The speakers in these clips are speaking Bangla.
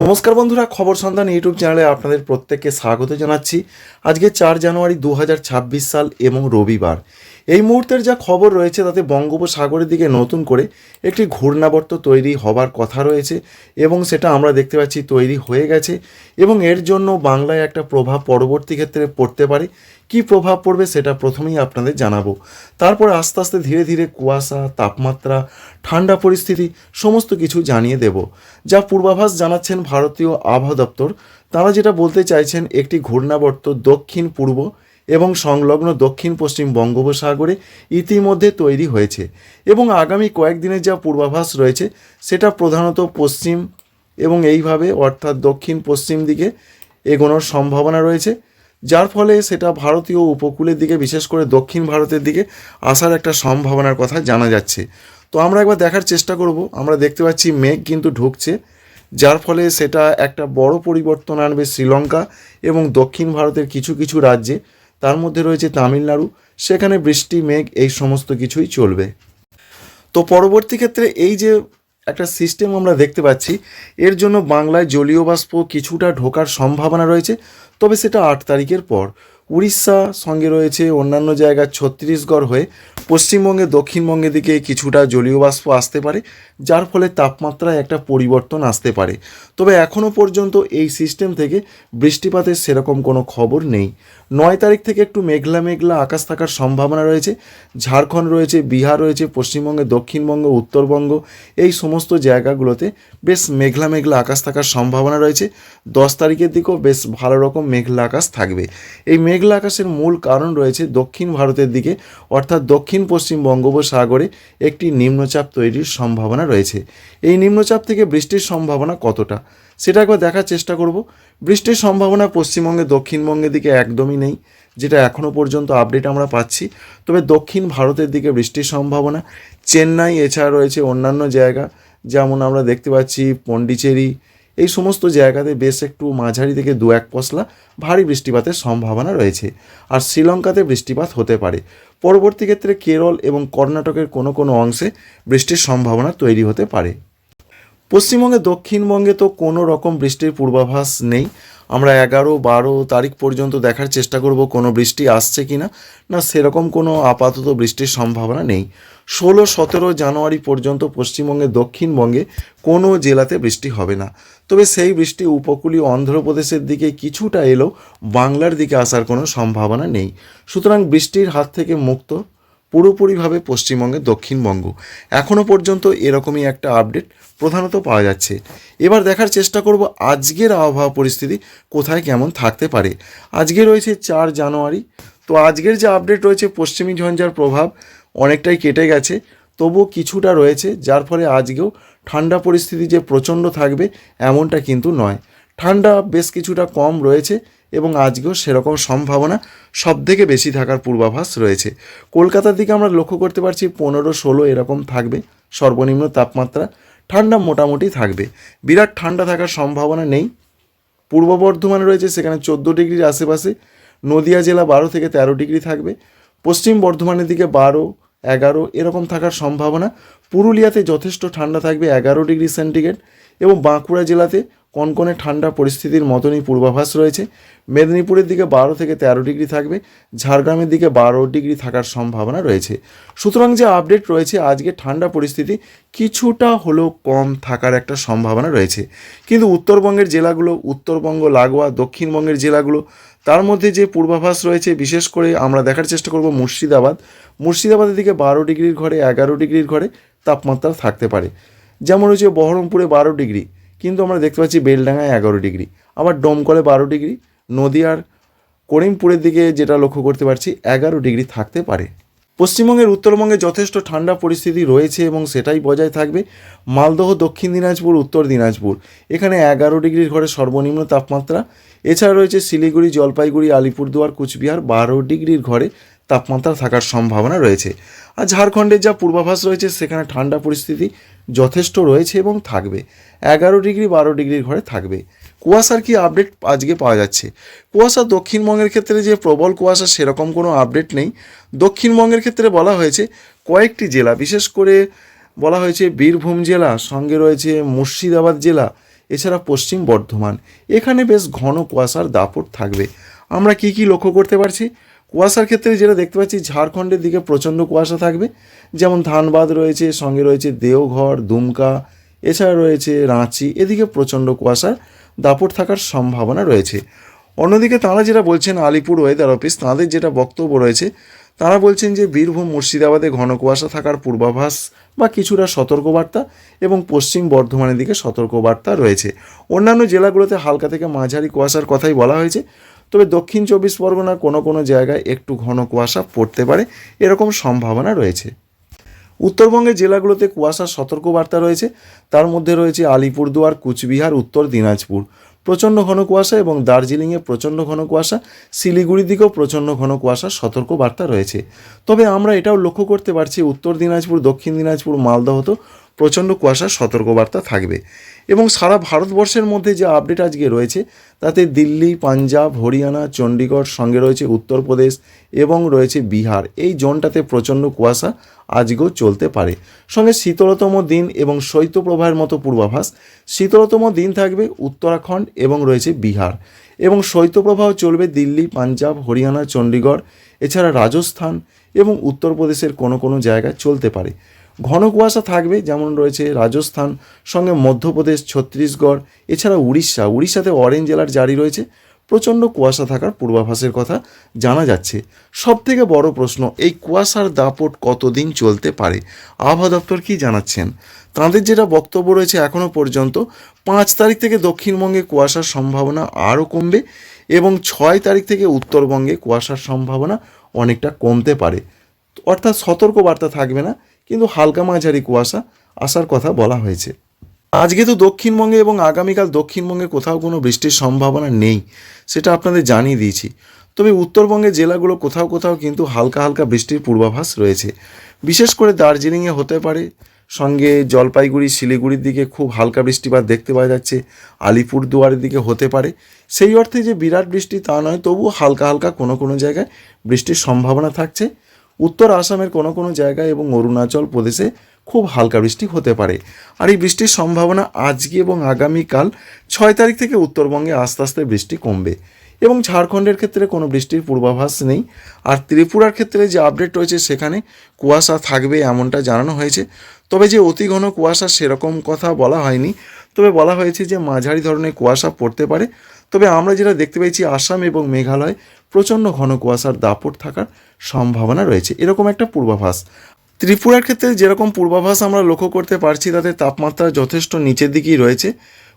নমস্কার বন্ধুরা, খবর সন্ধান ইউটিউব চ্যানেলে আপনাদের প্রত্যেককে স্বাগত জানাচ্ছি। আজকে 4 জানুয়ারি 2026 সাল এবং রবিবার। এই মুহূর্তের যা খবর রয়েছে তাতে বঙ্গোপসাগরের দিকে নতুন করে একটি ঘূর্ণাবর্ত তৈরি হবার কথা রয়েছে এবং সেটা আমরা দেখতে পাচ্ছি তৈরি হয়ে গেছে এবং এর জন্য বাংলায় একটা প্রভাব পরবর্তী ক্ষেত্রে পড়তে পারে। কী প্রভাব পড়বে সেটা প্রথমেই আপনাদের জানাবো। তারপর আস্তে আস্তে ধীরে ধীরে কুয়াশা, তাপমাত্রা, ঠান্ডা পরিস্থিতি সমস্ত কিছু জানিয়ে দেব। যা পূর্বাভাস জানাচ্ছেন ভারতীয় আবহাওয়া দপ্তর, তারা যেটা বলতে চাইছেন একটি ঘূর্ণাবর্ত দক্ষিণ পূর্ব এবং সংলগ্ন দক্ষিণ পশ্চিম বঙ্গোপসাগরে ইতিমধ্যে তৈরি হয়েছে এবং আগামী কয়েকদিনের যা পূর্বাভাস রয়েছে সেটা প্রধানত পশ্চিম এবং এইভাবে অর্থাৎ দক্ষিণ পশ্চিম দিকে এগোনোর সম্ভাবনা রয়েছে, যার ফলে সেটা ভারতীয় উপকূলের দিকে বিশেষ করে দক্ষিণ ভারতের দিকে আসার একটা সম্ভাবনার কথা জানা যাচ্ছে। তো আমরা একবার দেখার চেষ্টা করব। আমরা দেখতে পাচ্ছি মেঘ কিন্তু ঢুকছে, যার ফলে সেটা একটা বড় পরিবর্তন আনবে শ্রীলঙ্কা এবং দক্ষিণ ভারতের কিছু কিছু রাজ্যে, তার মধ্যে রয়েছে তামিলনাড়ু। সেখানে বৃষ্টি, মেঘ এই সমস্ত কিছুই চলবে। তো পরবর্তী ক্ষেত্রে এই যে একটা সিস্টেম আমরা দেখতে পাচ্ছি, এর জন্য বাংলায় জলীয় বাষ্প কিছুটা ঢোকার সম্ভাবনা রয়েছে, তবে সেটা 8 তারিখের পর। উড়িষ্যা সঙ্গে রয়েছে অন্যান্য জায়গা ছত্তিশগড় হয়ে পশ্চিমবঙ্গে দক্ষিণবঙ্গের দিকে কিছুটা জলীয় বাষ্প আসতে পারে, যার ফলে তাপমাত্রায় একটা পরিবর্তন আসতে পারে। তবে এখনও পর্যন্ত এই সিস্টেম থেকে বৃষ্টিপাতের সেরকম কোনো খবর নেই। 9 তারিখ থেকে একটু মেঘলা মেঘলা আকাশ থাকার সম্ভাবনা রয়েছে। ঝাড়খণ্ড রয়েছে, বিহার রয়েছে, পশ্চিমবঙ্গে দক্ষিণবঙ্গ, উত্তরবঙ্গ এই সমস্ত জায়গাগুলোতে বেশ মেঘলা মেঘলা আকাশ থাকার সম্ভাবনা রয়েছে। 10 তারিখের দিকেও বেশ ভালো রকম মেঘলা আকাশ থাকবে। এই মেঘলা আকাশের মূল কারণ রয়েছে দক্ষিণ ভারতের দিকে অর্থাৎ দক্ষিণ পশ্চিম বঙ্গোপসাগরে একটি নিম্নচাপ তৈরির সম্ভাবনা রয়েছে। এই নিম্নচাপ থেকে বৃষ্টির সম্ভাবনা কতটা সেটা একবার দেখার চেষ্টা করব। বৃষ্টির সম্ভাবনা পশ্চিমবঙ্গে দক্ষিণবঙ্গের দিকে একদমই নেই, যেটা এখনও পর্যন্ত আপডেট আমরা পাচ্ছি। তবে দক্ষিণ ভারতের দিকে বৃষ্টির সম্ভাবনা চেন্নাই, এছাড়া রয়েছে অন্যান্য জায়গা যেমন আমরা দেখতে পাচ্ছি পন্ডিচেরি, এই সমস্ত জায়গাতে বেশ একটু মাঝারি থেকে 2-1 পশলা ভারী বৃষ্টিপাতের সম্ভাবনা রয়েছে। আর শ্রীলঙ্কাতে বৃষ্টিপাত হতে পারে। পরবর্তী ক্ষেত্রে কেরল এবং কর্ণাটকের কোনো কোনো অংশে বৃষ্টির সম্ভাবনা তৈরি হতে পারে। পশ্চিমবঙ্গে দক্ষিণবঙ্গে তো কোনো রকম বৃষ্টির পূর্বাভাস নেই। আমরা 11-12 তারিখ পর্যন্ত দেখার চেষ্টা করব কোনো বৃষ্টি আসছে কি না। না, সেরকম কোনো আপাতত বৃষ্টির সম্ভাবনা নেই। 16-17 জানুয়ারি পর্যন্ত পশ্চিমবঙ্গে দক্ষিণবঙ্গে কোনো জেলাতে বৃষ্টি হবে না। তবে সেই বৃষ্টি উপকূলীয় অন্ধ্রপ্রদেশের দিকে কিছুটা এলেও বাংলার দিকে আসার কোনো সম্ভাবনা নেই। সুতরাং বৃষ্টির হাত থেকে মুক্ত পুরোপুরিভাবে পশ্চিমবঙ্গে দক্ষিণবঙ্গ। এখনও পর্যন্ত এরকমই একটা আপডেট প্রধানত পাওয়া যাচ্ছে। এবার দেখার চেষ্টা করব আজকের আবহাওয়া পরিস্থিতি কোথায় কেমন থাকতে পারে। আজকে রয়েছে 4 জানুয়ারি। তো আজকের যে আপডেট রয়েছে পশ্চিমী ঝঞ্ঝার প্রভাব অনেকটাই কেটে গেছে, তবুও কিছুটা রয়েছে, যার ফলে আজকেও ঠান্ডা পরিস্থিতি যে প্রচণ্ড থাকবে এমনটা কিন্তু নয়। ঠান্ডা বেশ কিছুটা কম রয়েছে এবং আজকেও সেরকম সম্ভাবনা সবথেকে বেশি থাকার পূর্বাভাস রয়েছে। কলকাতার দিকে আমরা লক্ষ্য করতে পারছি 15-16 এরকম থাকবে সর্বনিম্ন তাপমাত্রা। ঠান্ডা মোটামুটি থাকবে, বিরাট ঠান্ডা থাকার সম্ভাবনা নেই। পূর্ব বর্ধমানে রয়েছে সেখানে 14 ডিগ্রির আশেপাশে। নদিয়া জেলা 12 থেকে 13 ডিগ্রি থাকবে। পশ্চিম বর্ধমানের দিকে 12-11 এরকম থাকার সম্ভাবনা। পুরুলিয়াতে যথেষ্ট ঠান্ডা থাকবে 11 ডিগ্রি সেন্টিগ্রেড এবং বাঁকুড়া জেলাতে কনকনে ঠান্ডা পরিস্থিতির মতনই পূর্বাভাস রয়েছে। মেদিনীপুরের দিকে 12 থেকে 13 ডিগ্রি থাকবে। ঝাড়গ্রামের দিকে 12 ডিগ্রি থাকার সম্ভাবনা রয়েছে। সুতরাং যে আপডেট রয়েছে আজকে ঠান্ডা পরিস্থিতি কিছুটা হলেও কম থাকার একটা সম্ভাবনা রয়েছে। কিন্তু উত্তরবঙ্গের জেলাগুলো, উত্তরবঙ্গ লাগোয়া দক্ষিণবঙ্গের জেলাগুলো, তার মধ্যে যে পূর্বাভাস রয়েছে বিশেষ করে আমরা দেখার চেষ্টা করব মুর্শিদাবাদের দিকে 12 ডিগ্রির ঘরে 11 ডিগ্রির ঘরে তাপমাত্রা থাকতে পারে। যেমন রয়েছে বহরমপুরে 12 ডিগ্রি, কিন্তু আমরা দেখতে পাচ্ছি বেলডাঙ্গায় 11 ডিগ্রি, আবার ডোমকলে 12 ডিগ্রি, নদিয়ার করিমপুরের দিকে যেটা লক্ষ্য করতে পারছি 11 ডিগ্রি থাকতে পারে। পশ্চিমবঙ্গের উত্তরবঙ্গে যথেষ্ট ঠান্ডা পরিস্থিতি রয়েছে এবং সেটাই বজায় থাকবে। মালদহ, দক্ষিণ দিনাজপুর, উত্তর দিনাজপুর এখানে 11 ডিগ্রির ঘরে সর্বনিম্ন তাপমাত্রা। এছাড়া রয়েছে শিলিগুড়ি, জলপাইগুড়ি, আলিপুরদুয়ার, কুচবিহার 12 ডিগ্রির ঘরে তাপমাত্রা থাকার সম্ভাবনা রয়েছে। আর ঝাড়খণ্ডের যা পূর্বাভাস রয়েছে সেখানে ঠান্ডা পরিস্থিতি যথেষ্ট রয়েছে এবং থাকবে। 11 ডিগ্রি 12 ডিগ্রির ঘরে থাকবে। কুয়াশার কি আপডেট আজকে পাওয়া যাচ্ছে? কুয়াশা দক্ষিণবঙ্গের ক্ষেত্রে যে প্রবল কুয়াশা সেরকম কোনো আপডেট নেই। দক্ষিণবঙ্গের ক্ষেত্রে বলা হয়েছে কয়েকটি জেলা, বিশেষ করে বলা হয়েছে বীরভূম জেলা, সঙ্গে রয়েছে মুর্শিদাবাদ জেলা এছাড়া পশ্চিম বর্ধমান, এখানে বেশ ঘন কুয়াশার দাপট থাকবে। আমরা কি কি লক্ষ্য করতে পারছি? কুয়াশার ক্ষেত্রে যেটা দেখতে পাচ্ছি, ঝাড়খণ্ডের দিকে প্রচণ্ড কুয়াশা থাকবে, যেমন ধানবাদ রয়েছে, সঙ্গে রয়েছে দেওঘর, দুমকা, এছাড়া রয়েছে রাঁচি, এদিকে প্রচণ্ড কুয়াশার দাপট থাকার সম্ভাবনা রয়েছে। অন্যদিকে তাঁরা যেটা বলছেন, আলিপুর ওয়েদার অফিস, তাঁদের যেটা বক্তব্য রয়েছে, তাঁরা বলছেন যে বীরভূম, মুর্শিদাবাদে ঘন কুয়াশা থাকার পূর্বাভাস বা কিছুটা সতর্কবার্তা, এবং পশ্চিম বর্ধমানের দিকে সতর্কবার্তা রয়েছে। অন্যান্য জেলাগুলোতে হালকা থেকে মাঝারি কুয়াশার কথাই বলা হয়েছে, তবে দক্ষিণ চব্বিশ পরগনার কোনো কোনো জায়গায় একটু ঘন কুয়াশা পড়তে পারে, এরকম সম্ভাবনা রয়েছে। উত্তরবঙ্গের জেলাগুলোতে কুয়াশার সতর্কবার্তা রয়েছে, তার মধ্যে রয়েছে আলিপুরদুয়ার, কুচবিহার, উত্তর দিনাজপুর প্রচণ্ড ঘন কুয়াশা, এবং দার্জিলিংয়ে প্রচণ্ড ঘন কুয়াশা, শিলিগুড়ির দিকেও প্রচণ্ড ঘন কুয়াশার সতর্কবার্তা রয়েছে। তবে আমরা এটাও লক্ষ্য করতে পারছি, উত্তর দিনাজপুর, দক্ষিণ দিনাজপুর, মালদহতেও প্রচণ্ড কুয়াশার সতর্কবার্তা থাকবে। এবং সারা ভারতবর্ষের মধ্যে যে আপডেট আজকে রয়েছে, তাতে দিল্লি, পাঞ্জাব, হরিয়ানা, চণ্ডীগড়, সঙ্গে রয়েছে উত্তরপ্রদেশ এবং রয়েছে বিহার, এই জোনটাতে প্রচণ্ড কুয়াশা আজকেও চলতে পারে। সঙ্গে শীতলতম দিন এবং শৈত্যপ্রবাহের মতো পূর্বাভাস। শীতলতম দিন থাকবে উত্তরাখণ্ড এবং রয়েছে বিহার, এবং শৈত্যপ্রবাহ চলবে দিল্লি, পাঞ্জাব, হরিয়ানা, চণ্ডীগড়, এছাড়া রাজস্থান এবং উত্তরপ্রদেশের কোনো কোনো জায়গায় চলতে পারে। ঘন কুয়াশা থাকবে, যেমন রয়েছে রাজস্থান, সঙ্গে মধ্যপ্রদেশ, ছত্তিশগড়, এছাড়া উড়িষ্যাতে অরেঞ্জ অ্যালার্ট জারি রয়েছে, প্রচণ্ড কুয়াশা থাকার পূর্বাভাসের কথা জানা যাচ্ছে। সবথেকে বড় প্রশ্ন, এই কুয়াশার দাপট কতদিন চলতে পারে? আবহাওয়া দপ্তর কী জানাচ্ছেন? তাঁদের যেটা বক্তব্য রয়েছে, এখনও পর্যন্ত 5 তারিখ থেকে দক্ষিণবঙ্গে কুয়াশার সম্ভাবনা আরও কমবে, এবং 6 তারিখ থেকে উত্তরবঙ্গে কুয়াশার সম্ভাবনা অনেকটা কমতে পারে। অর্থাৎ সতর্কবার্তা থাকবে না, কিন্তু হালকা মাঝারি কুয়াশা আসার কথা বলা হয়েছে। আজকে তো দক্ষিণবঙ্গে এবং আগামীকাল দক্ষিণবঙ্গে কোথাও কোনো বৃষ্টির সম্ভাবনা নেই, সেটা আপনাদের জানিয়ে দিয়েছি। তবে উত্তরবঙ্গের জেলাগুলো কোথাও কোথাও কিন্তু হালকা হালকা বৃষ্টির পূর্বাভাস রয়েছে। বিশেষ করে দার্জিলিংয়ে হতে পারে, সঙ্গে জলপাইগুড়ি, শিলিগুড়ির দিকে খুব হালকা বৃষ্টিপাত দেখতে পাওয়া যাচ্ছে, আলিপুরদুয়ারের দিকে হতে পারে। সেই অর্থে যে বিরাট বৃষ্টি তা নয়, তবুও হালকা হালকা কোনো কোনো জায়গায় বৃষ্টির সম্ভাবনা থাকছে। উত্তর আসামের কোনো কোনো জায়গায় এবং অরুণাচল প্রদেশে খুব হালকা বৃষ্টি হতে পারে। আর এই বৃষ্টির সম্ভাবনা আজকে এবং আগামীকাল 6 তারিখ থেকে উত্তরবঙ্গে আস্তে আস্তে বৃষ্টি কমবে, এবং ঝাড়খণ্ডের ক্ষেত্রে কোনো বৃষ্টির পূর্বাভাস নেই। আর ত্রিপুরার ক্ষেত্রে যে আপডেট রয়েছে, সেখানে কুয়াশা থাকবে এমনটা জানানো হয়েছে, তবে যে অতি ঘন কুয়াশা সেরকম কথা বলা হয়নি, তবে বলা হয়েছে যে মাঝারি ধরনের কুয়াশা পড়তে পারে। তবে আমরা যেটা দেখতে পেয়েছি, আসাম এবং মেঘালয় প্রচণ্ড ঘন কুয়াশার দাপট থাকার সম্ভাবনা রয়েছে, এরকম একটা পূর্বাভাস। ত্রিপুরার ক্ষেত্রে যেরকম পূর্বাভাস আমরা লক্ষ্য করতে পারছি, তাতে তাপমাত্রা যথেষ্ট নিচের দিকেই রয়েছে,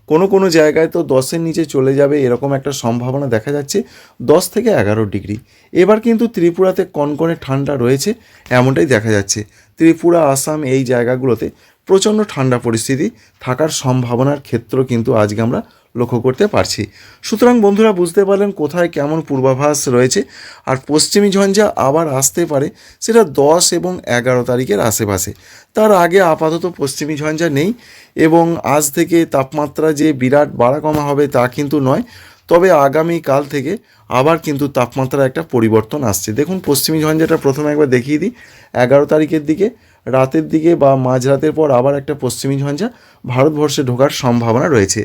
কোনো কোনো জায়গায় তো 10-এর নিচে চলে যাবে, এরকম একটা সম্ভাবনা দেখা যাচ্ছে, 10 থেকে 11 ডিগ্রি। এবার কিন্তু ত্রিপুরাতে কনকনে ঠান্ডা রয়েছে, এমনটাই দেখা যাচ্ছে। ত্রিপুরা, আসাম, এই জায়গাগুলোতে প্রচণ্ড ঠান্ডা পরিস্থিতি থাকার সম্ভাবনার ক্ষেত্র কিন্তু আজকে আমরা লক্ষ্য করতে পারছি। সুতরাং বন্ধুরা, বুঝতে পারলেন কোথায় কেমন পূর্বাভাস রয়েছে। আর পশ্চিমী ঝঞ্ঝা আবার আসতে পারে, সেটা 10 এবং 11 তারিখের আশেপাশে। তার আগে আপাতত পশ্চিমী ঝঞ্ঝা নেই, এবং আজ থেকে তাপমাত্রা যে বিরাট বাড়া কমা হবে তা কিন্তু নয়। তবে আগামীকাল থেকে আবার কিন্তু তাপমাত্রার একটা পরিবর্তন আসছে। দেখুন, পশ্চিমী ঝঞ্ঝাটা প্রথমে একবার দেখিয়ে দিই। 11 তারিখের দিকে রাতের দিকে বা মাঝরাতের পর আবার একটা পশ্চিমী ঝঞ্ঝা ভারতবর্ষে ঢোকার সম্ভাবনা রয়েছে,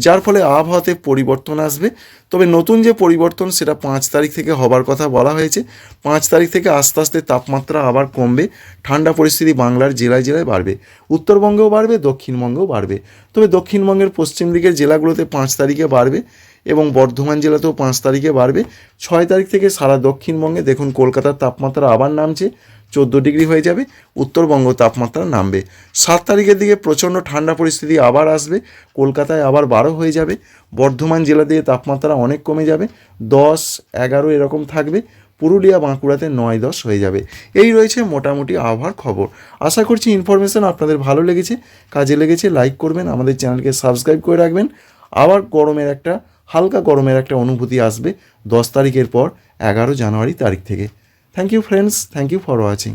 যার ফলে আবহাওয়াতে পরিবর্তন আসবে। তবে নতুন যে পরিবর্তন, সেটা 5 তারিখ থেকে হবার কথা বলা হয়েছে। 5 তারিখ থেকে আস্তে আস্তে তাপমাত্রা আবার কমবে, ঠান্ডা পরিস্থিতি বাংলার জেলায় জেলায় বাড়বে, উত্তরবঙ্গেও বাড়বে, দক্ষিণবঙ্গেও বাড়বে। তবে দক্ষিণবঙ্গের পশ্চিম দিকের জেলাগুলোতে 5 তারিখে বাড়বে, এবং বর্ধমান জেলাতেও 5 তারিখে বাড়বে। 6 তারিখ থেকে সারা দক্ষিণবঙ্গে দেখুন, কলকাতার তাপমাত্রা আবার নামছে, 14 ডিগ্রি হয়ে যাবে, উত্তরবঙ্গ তাপমাত্রা নামবে। 7 তারিখের দিকে প্রচণ্ড ঠান্ডা পরিস্থিতি আবার আসবে, কলকাতায় আবার 12 হয়ে যাবে, বর্ধমান জেলা দিয়ে তাপমাত্রা অনেক কমে যাবে, 10, 11 এরকম থাকবে, পুরুলিয়া, বাঁকুড়াতে 9-10 হয়ে যাবে। এই রয়েছে মোটামুটি আবহাওয়ার খবর। আশা করছি ইনফরমেশন আপনাদের ভালো লেগেছে, কাজে লেগেছে। লাইক করবেন, আমাদের চ্যানেলকে সাবস্ক্রাইব করে রাখবেন। আবার হালকা গরমের একটা অনুভূতি আসবে 10 তারিখের পর 11 জানুয়ারি তারিখ থেকে। Thank you friends, thank you for watching.